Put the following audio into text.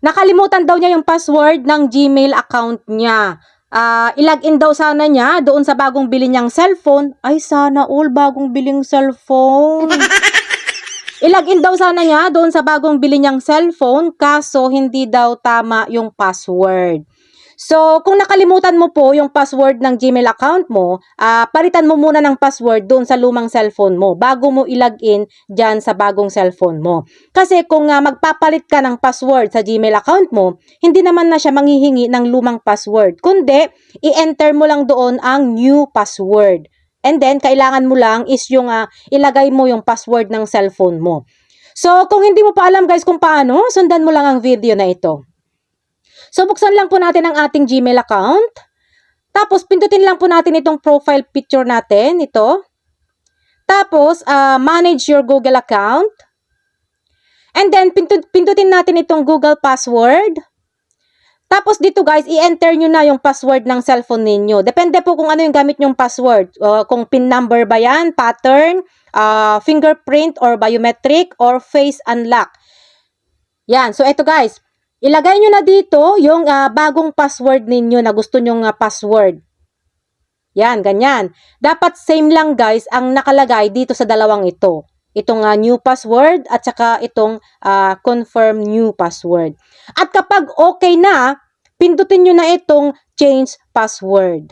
nakalimutan daw niya yung password ng Gmail account niya. I-login daw sana niya doon sa bagong bili niyang cellphone. Ay, sana all bagong biling cellphone. I-login daw sana niya doon sa bagong bili niyang cellphone, kaso hindi daw tama yung password. So, kung nakalimutan mo po yung password ng Gmail account mo, palitan mo muna ng password doon sa lumang cellphone mo bago mo i-login dyan sa bagong cellphone mo. Kasi kung magpapalit ka ng password sa Gmail account mo, hindi naman na siya manghihingi ng lumang password, kundi i-enter mo lang doon ang new password. And then, kailangan mo lang is yung ilagay mo yung password ng cellphone mo. So, kung hindi mo pa alam guys kung paano, sundan mo lang ang video na ito. So, buksan lang po natin ang ating Gmail account. Tapos, pindutin lang po natin itong profile picture natin, ito. Tapos, manage your Google account. And then, pindutin natin itong Google password. Tapos, dito guys, i-enter nyo na yung password ng cellphone ninyo. Depende po kung ano yung gamit nyong password. Kung PIN number ba yan, pattern, fingerprint, or biometric, or face unlock. Yan. So, ito guys. Ilagay nyo na dito yung bagong password ninyo na gusto nyong password. Yan, ganyan. Dapat same lang guys ang nakalagay dito sa dalawang ito. Itong new password at saka itong confirm new password. At kapag okay na, pindutin nyo na itong change password.